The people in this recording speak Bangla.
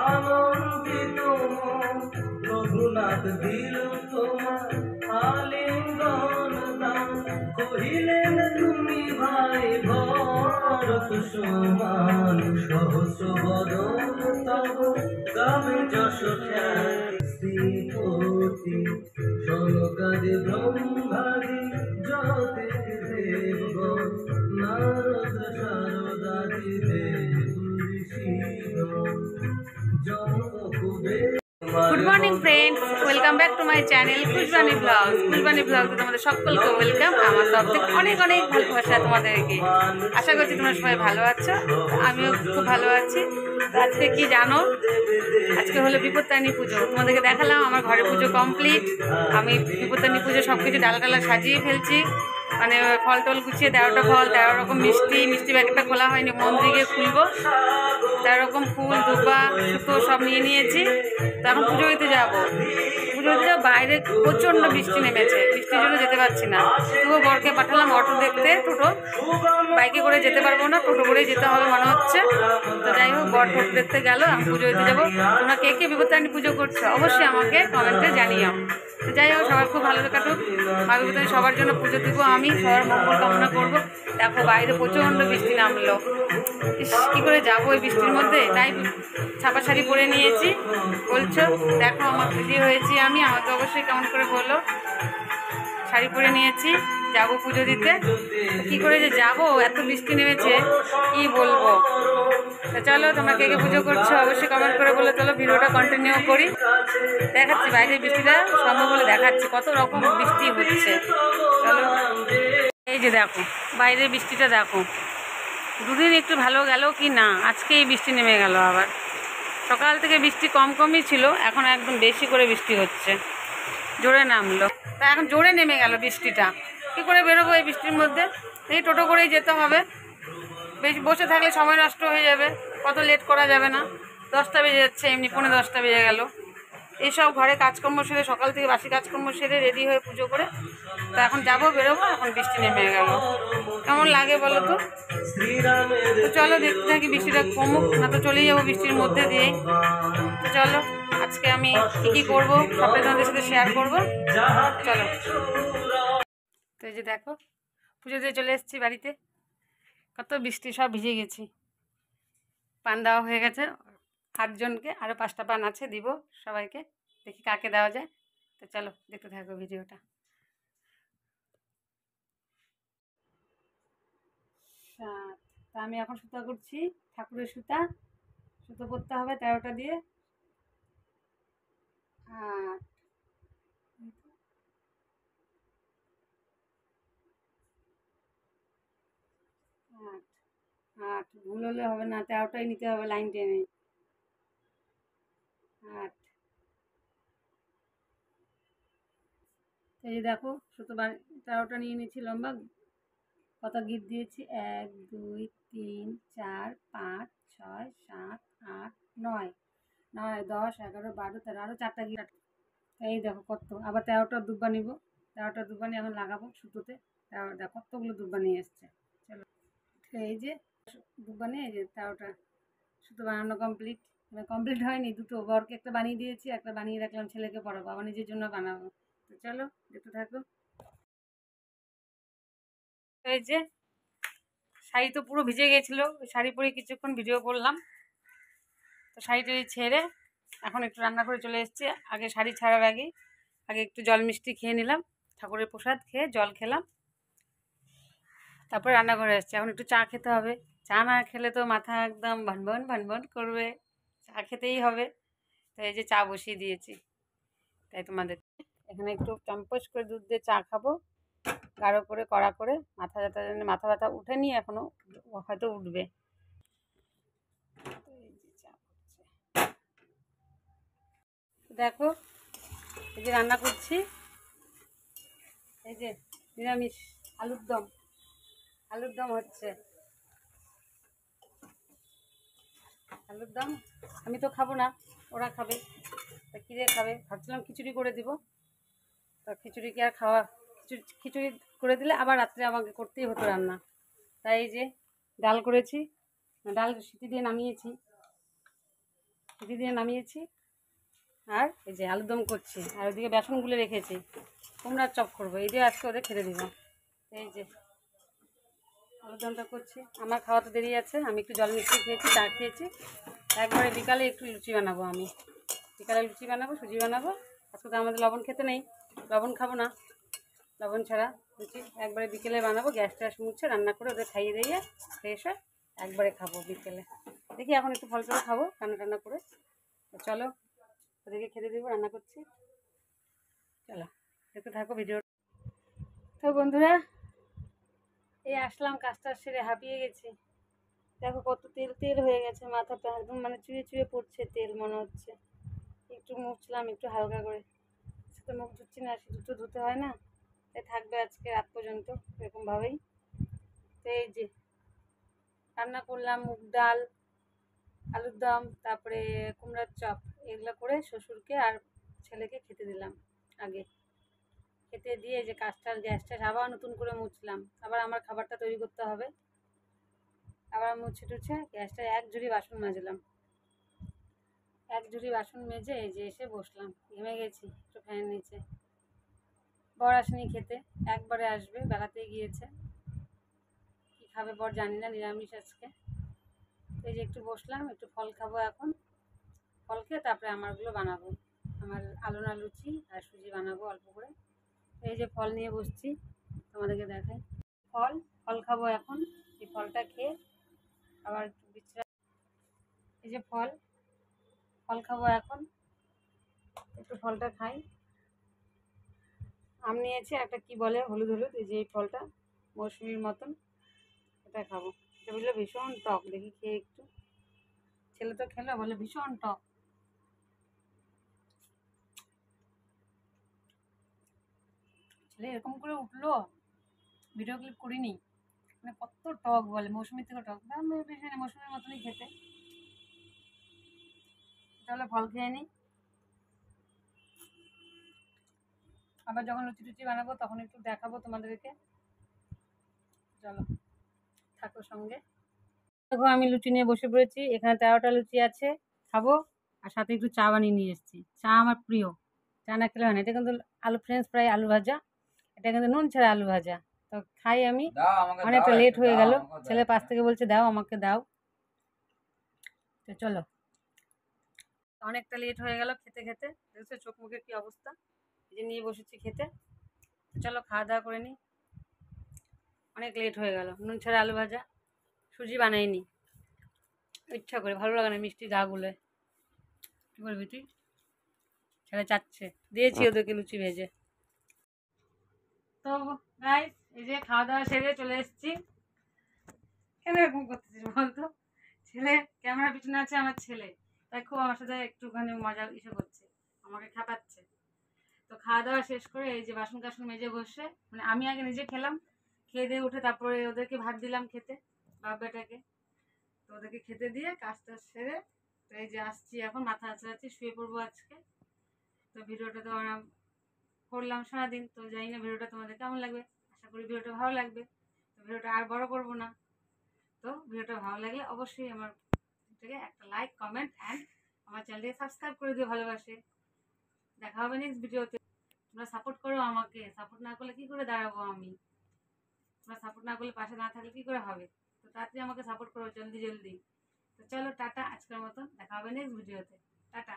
আনন্দিত রঘুনাথ দিল তোমার আলিঙ্গন দান, কহিলেন তুমি ভাই ভরত সমান, সহস্র বদন তব গাবে যশ খ্যাতি, শ্রীপতি সনকাদি ব্রহ্মাদি যতে দেবগণ, নারদ শারদাদি দেব ঋষিগণ, জনকুবের। Good morning friends, welcome back to my channel Khushbani blog. Khushbani ব্লগে তোমাদের সকলকে ওয়েলকাম। আমার তরফ থেকে অনেক অনেক ভালোবাসা তোমাদেরকে। আশা করছি তোমরা সবাই ভালো আছো, আমিও খুব ভালো আছি। আজকে কি জানো, আজকে হলো বিপত্তারিণী পুজো। তোমাদেরকে দেখালাম আমার ঘরে পুজো কমপ্লিট। আমি বিপত্তারিণী পুজো সব কিছু ডালা ডালা সাজিয়ে ফেলছি, মানে ফল টল গুছিয়ে 13টা ফল, 13 রকম মিষ্টি প্যাকেটটা খোলা হয়নি, মন্দিরে গিয়ে খুলবো। 13 রকম ফুল, দুব্বা, সুতো সব নিয়ে নিয়েছি। তো এখন পুজো দিতে যাবো। পুজো দিতে বাইরে প্রচণ্ড বৃষ্টি নেমেছে, বৃষ্টির জন্য যেতে পারছি না। তবুও বরকে পাঠালাম অটো দেখতে, টোটো। বাইকে করে যেতে পারবো না, টোটো করেই যেতে হবে মনে হচ্ছে। তো যাই হোক, বর টোটো দেখতে গেল, আমি পুজো দিতে যাবো। তোমরা কে কে বিপত্তারিণী পুজো করছো অবশ্যই আমাকে কমেন্টে জানিও। তো যাই হোক, সবার খুব ভালো কাটুক। মা বিপত্তারিণী সবার জন্য পুজো দিব, আমি সবার মঙ্গল কামনা করবো। দেখো বাইরে প্রচণ্ড বৃষ্টি নামলো, কী করে যাবো এই বৃষ্টির মধ্যে, তাই ছাপা শাড়ি পরে নিয়েছি। বলছো দেখো আমার খুশি হয়েছি আমি, আমাকে অবশ্যই কেমন করে বলো। শাড়ি পরে নিয়েছি, যাব পুজো দিতে। কি করে যে যাব, এত বৃষ্টি নেমেছে কি বলবো। তো চলো, তোমরা কে কে পুজো করছো অবশ্যই কমেন্ট করে বলে। চলো ভিডিওটা কন্টিনিউ করি, দেখাচ্ছি বাইরের বৃষ্টিটা সম্ভব হলে দেখাচ্ছি কত রকম বৃষ্টি হচ্ছে। চলো, এই যে দেখো বাইরের বৃষ্টিটা দেখো। দুদিন একটু ভালো গেল কি না, আজকে এই বৃষ্টি নেমে গেল আবার। সকাল থেকে বৃষ্টি কমই ছিল, এখন একদম বেশি করে বৃষ্টি হচ্ছে, জোরে নামলো। তা এখন জোরে নেমে গেল বৃষ্টিটা, কী করে বেরোবো এই বৃষ্টির মধ্যে? এই টোটো করেই যেতে হবে। বেশি বসে থাকলে সময় নষ্ট হয়ে যাবে, কত লেট করা যাবে না। 10টা বেজে যাচ্ছে, এমনি 10:45 বেজে গেল। এইসব ঘরে কাজকর্ম সেরে, সকাল থেকে বাসি কাজকর্ম সেরে রেডি হয়ে পুজো করে তো এখন যাবো, বেরোবো। এখন বৃষ্টি নেমে গেল, কেমন লাগে বলো তো? তো চলো দেখতে থাকি, বৃষ্টিটা কমুক, না তো চলেই যাবো বৃষ্টির মধ্যে দিয়েই। তো চলো, আজকে আমি কী কী করবো সবটাই তোমাদের সাথে শেয়ার করবো। চলো। তো এই যে দেখো, পুজো দিয়ে চলে এসেছি বাড়িতে। কত বৃষ্টি, সব ভিজে গেছি। পান দেওয়া হয়ে গেছে 8 জনকে, আরও 5টা পান আছে, দিব সবাইকে। দেখি কাকে দেওয়া যায়। তো চলো দেখতে থাকো ভিডিওটা। তা আমি এখন সুতা করছি, ঠাকুরের সুতো করতে হবে 13টা দিয়ে। আর 8 ভুল হলে হবে না, 13টাই নিতে হবে লাইন টেনে। 8। এই যে দেখো, সুতো 13টা নিয়ে নিয়েছি লম্বা। কত গিট দিয়েছি, 1 2 3 4 5 6 7 8 9 9 10 11 12 13, আরও 4টা গিট। এই দেখো কত, আবার 13টা দুব্বা নিব। 13টা দুব্বা নিয়ে এখন লাগাবো সুতোতে। দেখো কতগুলো দুব্বা নিয়ে এসছে। চলো, এই যে দুব্বা নিয়ে এই যে 13টা সুতো বানানো কমপ্লিট। কমপ্লিট হয়নি, দুটো। বরকে একটা বানিয়ে দিয়েছি, একটা বানিয়ে রাখলাম ছেলেকে পরাবো, আবার নিজের জন্য বানাবো। তো চলো দেখতে থাকো। এই যে শাড়ি তো পুরো ভিজে গেছিলো, শাড়ি পরে কিছুক্ষণ ভিডিও করলাম। তো শাড়িটা ছেড়ে এখন একটু রান্না করে চলে এসেছি। আগে শাড়ি ছাড়ার আগে একটু জল মিষ্টি খেয়ে নিলাম, ঠাকুরের প্রসাদ খেয়ে জল খেলাম, তারপরে রান্নাঘরে এসেছি। এখন একটু চা খেতে হবে, চা না খেলে তো মাথা একদম ভানভন করবে, চা খেতেই হবে। তো এই যে চা বসিয়ে দিয়েছি, তাই তোমাদের এখানে একটু চাম্পচ করে দুধ দিয়ে চা খাবো, গাঢ় করে কড়া করে। মাথা ব্যথা উঠেনি এখনও, হয়তো উঠবে। দেখো এই যে রান্না করছি, এই যে নিরামিষ আলুর দম হচ্ছে। আলুর দম আমি তো খাবো না, ওরা খাবে। তা কী দিয়ে খাবে ভাবছিলাম খিচুড়ি করে দিব। তো খিচুড়ি কি আর খাওয়া, খিচুড়ি করে দিলে আবার রাত্রে আমাকে করতেই হতো রান্না। তাই এই যে ডাল করেছি, ডাল সিটি দিয়ে নামিয়েছি। দিয়ে নামিয়েছি। আর এই যে আলুদম করছি, আর ওইদিকে বেসন গুলে রেখেছি, কুমড়ার চপ করবো। এই দিয়ে আজকে ওদের খেতে দিব। এই যে আলুদমটা করছি। আমার খাওয়া তো দেরি আছে, আমি একটু জল মিশিয়ে খেয়েছি, চা খেয়েছি। একবারে বিকালে একটু লুচি বানাবো। আমি বিকালে লুচি বানাবো, সুজি বানাবো। আজকে তো আমাদের লবণ খেতে নেই, লবণ খাবো না, লবণ ছাড়া লুচি একবারে বিকেলে বানাবো। গ্যাস ট্যাস মুছে রান্না করে ওদের খাইয়ে দিয়ে ফ্রেশ হয়ে একবারে খাবো বিকেলে। দেখি এখন একটু ফল টল খাবো রান্না টান্না করে। চলো ওদেরকে খেতে দেবো, রান্না করছি। চলো দেখতে থাকো ভিডিও। তো বন্ধুরা, এই আসলাম কাজটা সেরে হাঁপিয়ে গেছি। দেখো কত তেল তেল হয়ে গেছে, মাথাটা একদম মানে চুয়ে চুয়ে পড়ছে তেল মনে হচ্ছে। একটু মুছলাম একটু হালকা করে, তো মুখ ধুচ্ছি না, দুটো ধুতে হয় না, তাই থাকবে আজকে রাত পর্যন্ত এরকমভাবেই। তো এই যে রান্না করলাম মুগ ডাল, আলুর দম, তারপরে কুমড়ার চপ, এগুলো করে শ্বশুরকে আর ছেলেকে খেতে দিলাম। আগে খেতে দিয়ে যে কাজটা গ্যাসটা আবার নতুন করে মুছলাম, আবার আমার খাবারটা তৈরি করতে হবে। আবার মুছে টুছে গ্যাসটা এক ঝুড়ি বাসন মাজলাম, এক ঝুড়ি বাসন মেজে এই যে এসে বসলাম। ঘেমে গেছি একটু ফ্যানের নিচে। বর আসেনি খেতে, একবারে আসবে, বেলাতেই গিয়েছে। কী খাবে বর জানি না, নিরামিষ আজকে। এই যে একটু বসলাম, একটু ফল খাবো এখন। ফল খেয়ে তারপরে আমারগুলো বানাবো, আমার আলু না লুচি আর সুজি বানাবো অল্প করে। এই যে ফল নিয়ে বসছি, তোমাদেরকে দেখাই। ফল ফল খাবো এখন। এই ফলটা খেয়ে আবার একটু বিশ্রাম। এই যে ফল ফল খাবো এখন, একটু ফলটা খাই। আম নিয়েছি একটা, কি বলে হলুদ হলুদ, এই যে এই ফলটা মৌসুমির মতন, এটা খাবো। এটা বুঝলো ভীষণ টক, দেখি খেয়ে একটু। ছেলে তো খেলো, বলে ভীষণ টক। ছেলে এরকম করে উঠলো, ভিডিও ক্লিপ করিনি, মানে কত টক বলে, মৌসুমির থেকে টক। বেশি মৌসুমির মতনই খেতে। তাহলে ফল খেয়ে নিই, আবার যখন লুচি টুচি বানাবো তখন একটু দেখাবো তোমাদেরকে। চলো থাকো সঙ্গে। দেখো আমি লুচি নিয়ে বসে পড়েছি, এখানে 13টা লুচি আছে, খাবো। আর সাথে একটু চা বানিয়ে নিয়ে এসেছি, চা আমার প্রিয়, চা না খেলে হয় না। এটা কিন্তু আলু ফ্রেঞ্চ ফ্রাই আলু ভাজা, এটা কিন্তু নুন ছাড়া আলু ভাজা। তো খাই আমি। অনেকটা লেট হয়ে গেল, ছেলে পাশ থেকে বলছে দাও আমাকে দাও। তো চলো, অনেকটা লেট হয়ে গেল খেতে খেতে। দেখছো চোখ মুখের কি অবস্থা, এই যে নিয়ে বসেছি খেতে। চলো খাওয়া দাওয়া করে নিই, অনেক লেট হয়ে গেল। নুন ছাড়া আলু ভাজা, সুজি বানাইনি ইচ্ছা করে, ভালো লাগে না মিষ্টি গাগুলো। কী বলবি তুই? ছেলে চাচ্ছে, দিয়েছি ওদেরকে লুচি ভেজে। তো গাইস, এই যে খাওয়া দাওয়া সেরে চলে এসেছি। কেন এরকম করতেছিস বলতো? ছেলে ক্যামেরার পিছনে আছে, আমার ছেলে, তাই খুব আমার সাথে একটুখানি মজা ইসে করছে, আমাকে খাপাচ্ছে। তো খাওয়া দাওয়া শেষ করে এই যে বাসন কাসন মেজে বসে, মানে আমি আগে নিজে খেলাম, খেয়ে দিয়ে উঠে তারপরে ওদেরকে ভাত দিলাম খেতে, বাপ বেটাকে। তো ওদেরকে খেতে দিয়ে কাজটা সেরে তো এই যে আসছি এখন, মাথা আছড়াচ্ছি, শুয়ে পড়বো আজকে। তো ভিডিওটা তো আমরা করলাম সারাদিন, তো জানি না ভিডিওটা তোমাদের কেমন লাগবে। আশা করি ভিডিওটা ভালো লাগবে। তো ভিডিওটা আর বড় করবো না। তো ভিডিওটা ভালো লাগলে অবশ্যই আমার থেকে একটা লাইক কমেন্ট অ্যান্ড আমার চ্যানেলটিকে সাবস্ক্রাইব করে দিও ভালোবাসে। দেখা হবে নেক্সট ভিডিওতে। তোমরা সাপোর্ট করো আমাকে, সাপোর্ট না করলে কী করে দাঁড়াবো আমি? তোমরা সাপোর্ট না করলে, পাশে না থাকলে কী করে হবে? তো তাড়াতাড়ি আমাকে সাপোর্ট করো জলদি জলদি। তো চলো টাটা, আজকের মতন দেখা হবে নেক্সট ভিডিওতে। টাটা।